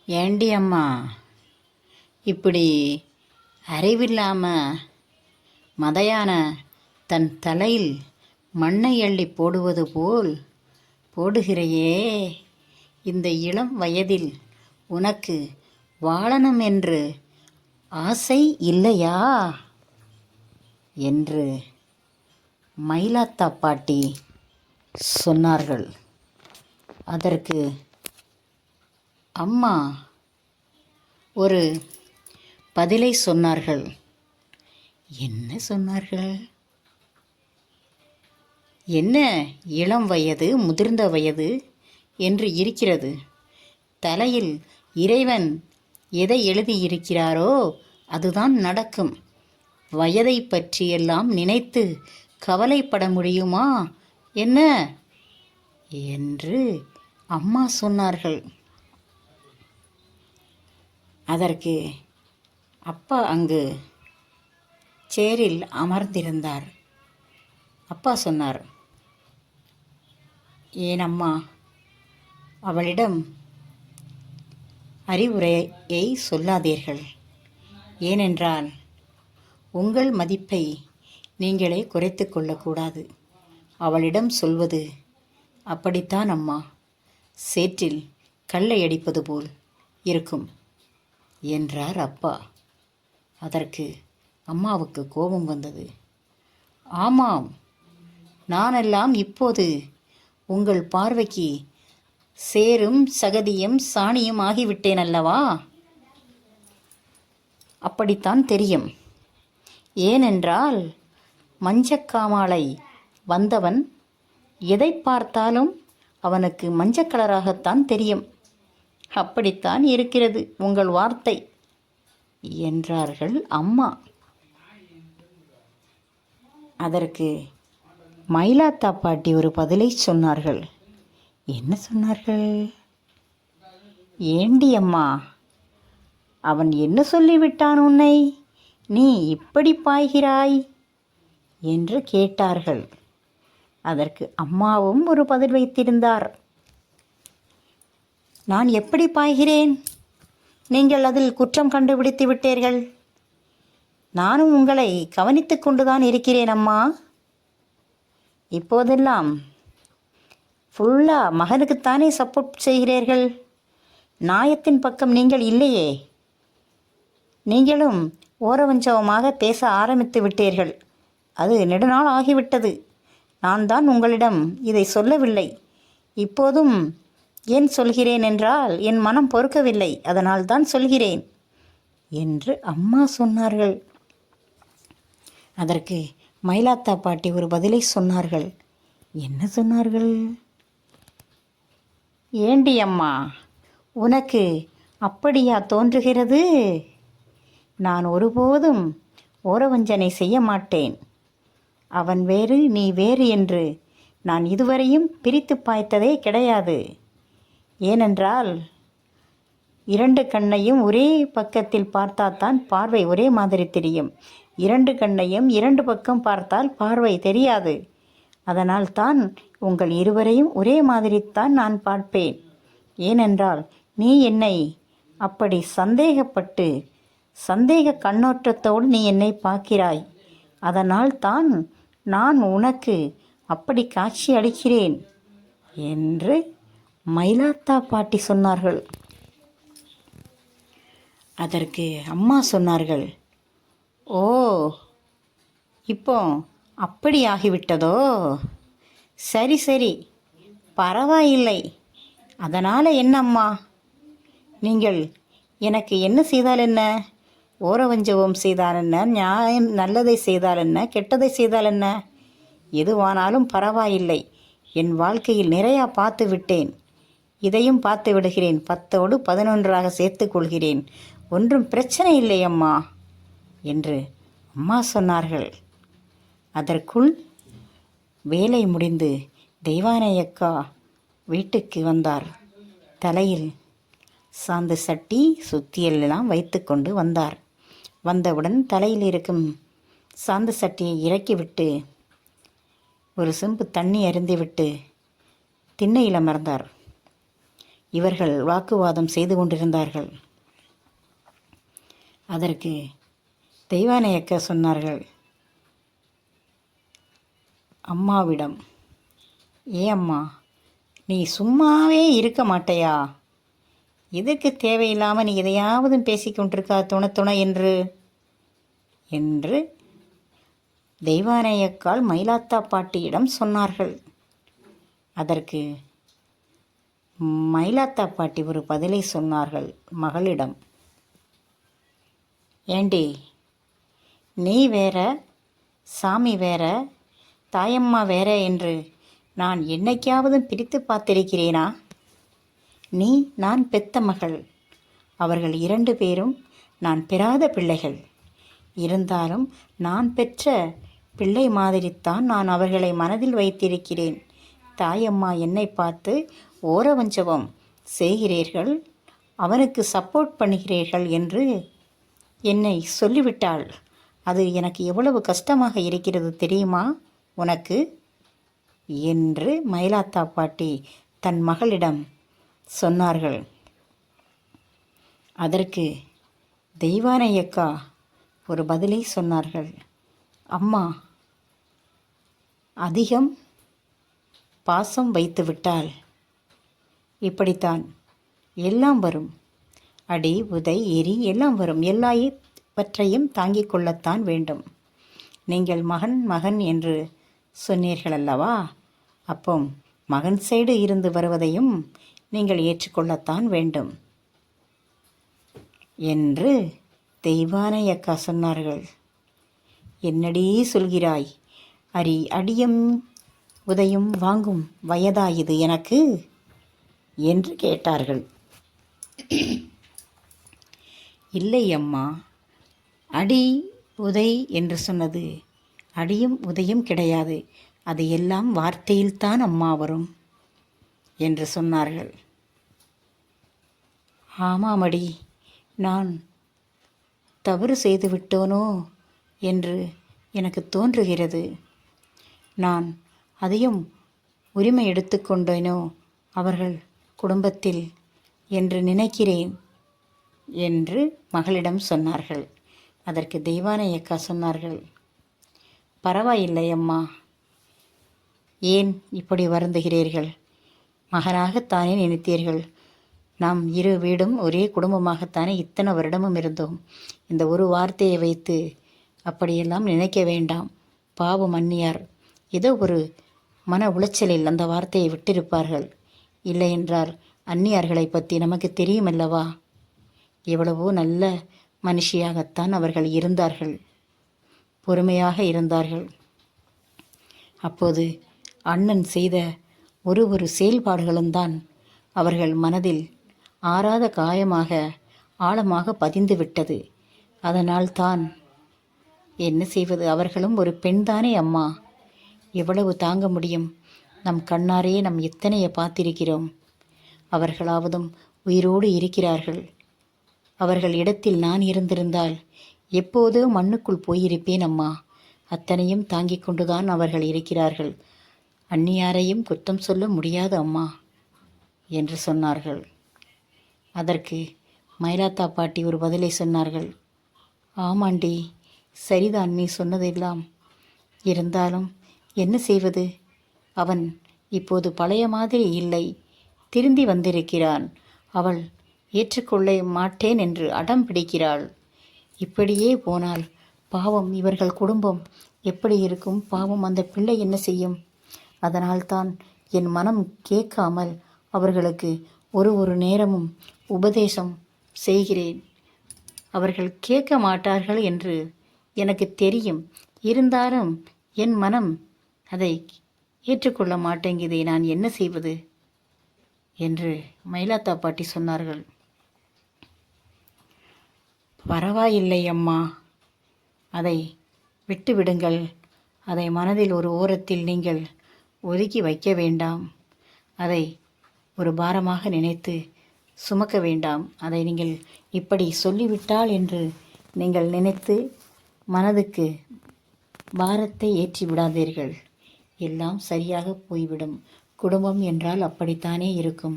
ஏண்டி அம்மா இப்படி அறிவில்லாம மதையான தன் தலையில் மண்ணை அள்ளி போடுவது போல் போடுகிறையே? இந்த இளம் வயதில் உனக்கு வாழணும் என்று ஆசை இல்லையா என்று மயிலாத்தா பாட்டி சொன்னார்கள். அதற்கு அம்மா ஒரு பதிலை சொன்னார்கள். என்ன சொன்னார்கள்? என்ன இளம் வயது முதிர்ந்த வயது என்று இருக்கிறது. தலையில் இறைவன் எதை எழுதியிருக்கிறாரோ அதுதான் நடக்கும். வயதை பற்றியெல்லாம் நினைத்து கவலைப்பட முடியுமா என்ன என்று அம்மா சொன்னார்கள். அதற்கு அப்பா அங்கு சேரில் அமர்ந்திருந்தார். அப்பா சொன்னார், ஏன் அம்மா அவளிடம் அறிவுரையை சொல்லாதீர்கள். ஏனென்றால் உங்கள் மதிப்பை நீங்களே குறைத்து கொள்ளக்கூடாது. அவளிடம் சொல்வது அப்படித்தான் அம்மா, சேற்றில் கல்லை அடிப்பது போல் இருக்கும் என்றார் அப்பா. அதற்கு அம்மாவுக்கு கோபம் வந்தது. ஆமாம், நானெல்லாம் இப்போது உங்கள் பார்வைக்கு சேரும் சகதியும் சாணியும் ஆகிவிட்டேன் அல்லவா? அப்படித்தான் தெரியும். ஏனென்றால் மஞ்சக்காமாலை வந்தவன் எதை பார்த்தாலும் அவனுக்கு மஞ்சள் கலராகத்தான் தெரியும். அப்படித்தான் இருக்கிறது உங்கள் வார்த்தை என்றார்கள் அம்மா. அதற்கு மயிலாத்தா பாட்டி ஒரு பதிலை சொன்னார்கள். என்ன சொன்னார்கள்? ஏண்டி அம்மா, அவன் என்ன சொல்லிவிட்டான் உன்னை? நீ இப்படி பாய்கிறாய் என்று கேட்டார்கள். அதற்கு அம்மாவும் ஒரு பதில் வைத்திருந்தார். நான் எப்படி பாய்கிறேன்? நீங்கள் அதில் குற்றம் கண்டுபிடித்து விட்டீர்கள். நானும் உங்களை கவனித்து கொண்டுதான் இருக்கிறேன் அம்மா. இப்போதெல்லாம் ஃபுல்லாக மகனுக்குத்தானே சப்போர்ட் செய்கிறீர்கள். நியாயத்தின் பக்கம் நீங்கள் இல்லையே. நீங்களும் ஓரவஞ்சகமாக பேச ஆரம்பித்து விட்டீர்கள். அது நெடுநாள் ஆகிவிட்டது. நான் தான் உங்களிடம் இதை சொல்லவில்லை. இப்போதும் ஏன் சொல்கிறேன் என்றால் என் மனம் பொறுக்கவில்லை, அதனால் தான் சொல்கிறேன் என்று அம்மா சொன்னார்கள். அதற்கு மயிலாத்தா பாட்டி ஒரு பதிலை சொன்னார்கள். என்ன சொன்னார்கள்? ஏண்டி அம்மா, உனக்கு அப்படியா தோன்றுகிறது? நான் ஒருபோதும் ஓரவஞ்சனை செய்ய மாட்டேன். அவன் வேறு நீ வேறு என்று நான் இதுவரையும் பிரித்து பாய்த்ததே கிடையாது. ஏனென்றால் இரண்டு கண்ணையும் ஒரே பக்கத்தில் பார்த்தால்தான் பார்வை ஒரே மாதிரி தெரியும். இரண்டு கண்ணையும் இரண்டு பக்கம் பார்த்தால் பார்வை தெரியாது. அதனால் தான் உங்கள் இருவரையும் ஒரே மாதிரித்தான் நான் பார்ப்பேன். ஏனென்றால் நீ என்னை அப்படி சந்தேகப்பட்டு சந்தேக கண்ணோட்டத்தோடு நீ என்னை பார்க்கிறாய். அதனால் தான் நான் உனக்கு அப்படி காட்சி அளிக்கிறேன் என்று மயிலாத்தா பாட்டி சொன்னார்கள். அதற்கு அம்மா சொன்னார்கள், ஓ, இப்போ அப்படி ஆகிவிட்டதோ? சரி சரி, பரவாயில்லை. அதனால் என்னம்மா, நீங்கள் எனக்கு என்ன செய்தால் என்ன? ஓரவஞ்சகம் செய்தால் என்ன? நியாயம் நல்லதை செய்தால் என்ன? கெட்டதை செய்தால் என்ன? எதுவானாலும் பரவாயில்லை. என் வாழ்க்கையில் நிறையா பார்த்து விட்டேன். இதையும் பார்த்து விடுகிறேன். 10ஓடு 11ஆக சேர்த்து கொள்கிறேன். ஒன்றும் பிரச்சனை இல்லை அம்மா என்று அம்மா சொன்னார்கள். அதற்குள் வேலை முடிந்து தெய்வானையக்கா வீட்டுக்கு வந்தார். தலையில் சாந்து சட்டி சுத்தியெல்லாம் வைத்து கொண்டு வந்தார். வந்தவுடன் தலையில் இருக்கும் சாந்து சட்டியை இறக்கிவிட்டு ஒரு செம்பு தண்ணி அருந்திவிட்டு திண்ணையில் அமர்ந்தார். இவர்கள் வாக்குவாதம் செய்து கொண்டிருந்தார்கள். அதற்கு தெய்வானை அக்கா சொன்னார்கள் அம்மாவிடம், அம்மா, நீ சும்மாவே இருக்க மாட்டையா? எதற்கு தேவையில்லாமல் நீ எதையாவது பேசிக்கொண்டிருக்கா துணை என்று தெய்வானையக்கால் மயிலாத்தா பாட்டியிடம் சொன்னார்கள். அதற்கு மயிலாத்தா பாட்டி ஒரு பதிலை சொன்னார்கள் மகளிடம். ஏண்டி, நீ வேற, சாமி வேற, தாயம்மா வேற என்று நான் என்னைக்காவது பிரித்து பார்த்திருக்கிறேனா? நீ நான் பெத்த மகள். அவர்கள் 2 பேரும் நான் பெறாத பிள்ளைகள். இருந்தாலும் நான் பெற்ற பிள்ளை மாதிரித்தான் நான் அவர்களை மனதில் வைத்திருக்கிறேன். தாயம்மா என்னை பார்த்து ஓரவஞ்சகம் செய்கிறீர்கள், அவனுக்கு சப்போர்ட் பண்ணுகிறீர்கள் என்று என்னை சொல்லிவிட்டாள். அது எனக்கு எவ்வளவு கஷ்டமாக இருக்கிறது தெரியுமா உனக்கு என்று மயிலாத்தா பாட்டி தன் மகளிடம் சொன்னார்கள். அதற்கு தெய்வானை அக்கா ஒரு பதிலை சொன்னார்கள். அம்மா, அதிகம் பாசம் வைத்துவிட்டால் இப்படித்தான் எல்லாம் வரும். அடி, உதை, எரி எல்லாம் வரும். எல்லாவற்றையும் தாங்கிக் கொள்ளத்தான் வேண்டும். நீங்கள் மகன் என்று சொன்னீர்கள் அல்லவா? அப்போ மகன் சைடு இருந்து வருவதையும் நீங்கள் ஏற்றுக்கொள்ளத்தான் வேண்டும் என்று தெய்வானை அக்கா சொன்னார்கள். என்னடி சொல்கிறாய்? அடியும் உதையும் வாங்கும் வயதா இது எனக்கு என்று கேட்டார்கள். இல்லை அம்மா, அடி உதை என்று சொன்னது அடியும் உதையும் கிடையாது. அது எல்லாம் வார்த்தையில்தான் அம்மா வரும் என்று சொன்னார்கள். ஆமாமடி, நான் தவறு செய்து விட்டோனோ என்று எனக்கு தோன்றுகிறது. நான் அதையும் உரிமை எடுத்துக்கொண்டேனோ அவர்கள் குடும்பத்தில் என்று நினைக்கிறேன் என்று மகளிடம் சொன்னார்கள். அதற்கு தெய்வானை அக்கா சொன்னார்கள், பரவாயில்லை அம்மா, ஏன் இப்படி வருந்துகிறீர்கள்? மகனாகத்தானே நினைத்தீர்கள். நாம் 2 வீடும் ஒரே குடும்பமாகத்தானே இத்தனை வருடமும் இருந்தோம். இந்த ஒரு வார்த்தையை வைத்து அப்படியெல்லாம் நினைக்க வேண்டாம். பாவம் அந்நியார் ஏதோ ஒரு மன உளைச்சலில் அந்த வார்த்தையை விட்டிருப்பார்கள். இல்லை என்றால் அந்நியார்களை பற்றி நமக்கு தெரியுமல்லவா? எவ்வளவோ நல்ல மனுஷியாகத்தான் அவர்கள் இருந்தார்கள், பொறுமையாக இருந்தார்கள். அப்போது அண்ணன் செய்த ஒரு செயல்பாடுகளும் தான் அவர்கள் மனதில் ஆறாத காயமாக ஆழமாக பதிந்து விட்டது. அதனால் தான் என்ன செய்வது, அவர்களும் ஒரு பெண்தானே அம்மா, எவ்வளவு தாங்க முடியும்? நம் கண்ணாரே நம் எத்தனையை பார்த்திருக்கிறோம். அவர்களாவதும் உயிரோடு இருக்கிறார்கள். அவர்கள் இடத்தில் நான் இருந்திருந்தால் எப்போதோ மண்ணுக்குள் போயிருப்பேன் அம்மா. அத்தனையும் தாங்கிக் கொண்டுதான் அவர்கள் இருக்கிறார்கள். அந்நியாரையும் குற்றம் சொல்ல முடியாது அம்மா என்று சொன்னார்கள். அதற்கு மயிலாத்தா பாட்டி ஒரு பதிலை சொன்னார்கள். ஆமாண்டி, சரிதான் நீ சொன்னதெல்லாம். இருந்தாலும் என்ன செய்வது? அவன் இப்போது பழைய மாதிரி இல்லை, திருந்தி வந்திருக்கிறான். அவள் ஏற்றுக்கொள்ள மாட்டேன் என்று அடம் பிடிக்கிறாள். இப்படியே போனால் பாவம் இவர்கள் குடும்பம் எப்படி இருக்கும்? பாவம் அந்த பிள்ளை என்ன செய்யும்? அதனால்தான் என் மனம் கேட்காமல் அவர்களுக்கு ஒரு நேரமும் உபதேசம் செய்கிறேன். அவர்கள் கேட்க மாட்டார்கள் என்று எனக்கு தெரியும். இருந்தாலும் என் மனம் அதை ஏற்றுக்கொள்ள மாட்டேங்குதே, நான் என்ன செய்வது என்று மயிலாத்தா பாட்டி சொன்னார்கள். பரவாயில்லை அம்மா, அதை விட்டுவிடுங்கள். அதை மனதில் ஒரு ஓரத்தில் நீங்கள் ஒதுக்கி வைக்க வேண்டாம். அதை ஒரு பாரமாக நினைத்து சுமக்க வேண்டாம். அதை நீங்கள் இப்படி சொல்லிவிட்டால் என்று நீங்கள் நினைத்து மனதுக்கு பாரத்தை ஏற்றி விடாதீர்கள். எல்லாம் சரியாக போய்விடும். குடும்பம் என்றால் அப்படித்தானே இருக்கும்.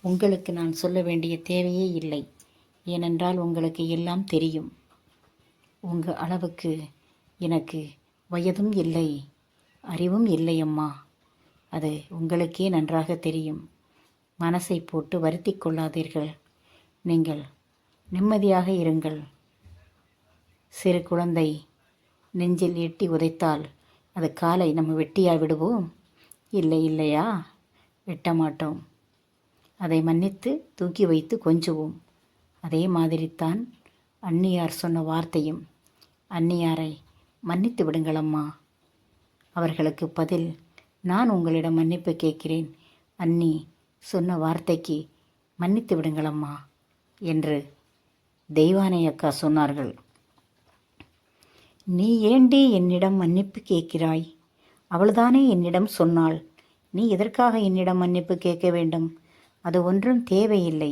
உங்களுக்கு நான் சொல்ல வேண்டிய தேவையே இல்லை. ஏனென்றால் உங்களுக்கு எல்லாம் தெரியும். உங்கள் அளவுக்கு எனக்கு வயதும் இல்லை, அறிவும் இல்லை அம்மா. அது உங்களுக்கே நன்றாக தெரியும். மனசை போட்டு வருத்தி கொள்ளாதீர்கள். நீங்கள் நிம்மதியாக இருங்கள். சிறு குழந்தை நெஞ்சில் எட்டி உதைத்தால் அது காலை நம்ம வெட்டியா விடுவோம்? இல்லை இல்லையா? வெட்ட மாட்டோம். அதை மன்னித்து தூக்கி வைத்து கொஞ்சுவோம். அதே மாதிரித்தான் அன்னியார் சொன்ன வார்த்தையும். அன்னியாரை மன்னித்து விடுங்களம்மா. அவர்களுக்கு பதில் நான் உங்களிடம் மன்னிப்பு கேட்கிறேன். அன்னி சொன்ன வார்த்தைக்கு மன்னித்து விடுங்களம்மா என்று தெய்வானை அக்கா சொன்னார்கள். நீ ஏண்டி என்னிடம் மன்னிப்பு கேட்கிறாய்? அவள்தானே என்னிடம் சொன்னாள். நீ எதற்காக என்னிடம் மன்னிப்பு கேட்க வேண்டும்? அது ஒன்றும் தேவையில்லை.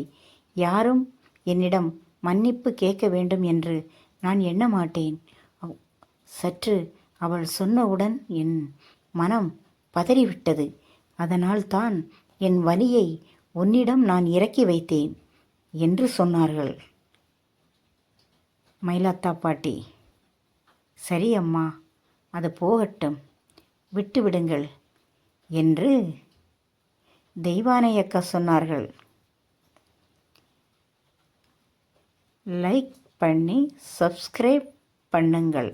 யாரும் என்னிடம் மன்னிப்பு கேட்க வேண்டும் என்று நான் எண்ண மாட்டேன். சற்று அவள் சொன்னவுடன் என் மனம் பதறிவிட்டது. அதனால் தான் என் வலியை உன்னிடம் நான் இறக்கி வைத்தேன் என்று சொன்னார்கள். மயிலாத்தா பாட்டி, சரி அம்மா, அது போகட்டும், விட்டுவிடுங்கள் என்று தெய்வானை அக்கா சொன்னார்கள். லைக் பண்ணி சப்ஸ்கிரைப் பண்ணுங்கள்.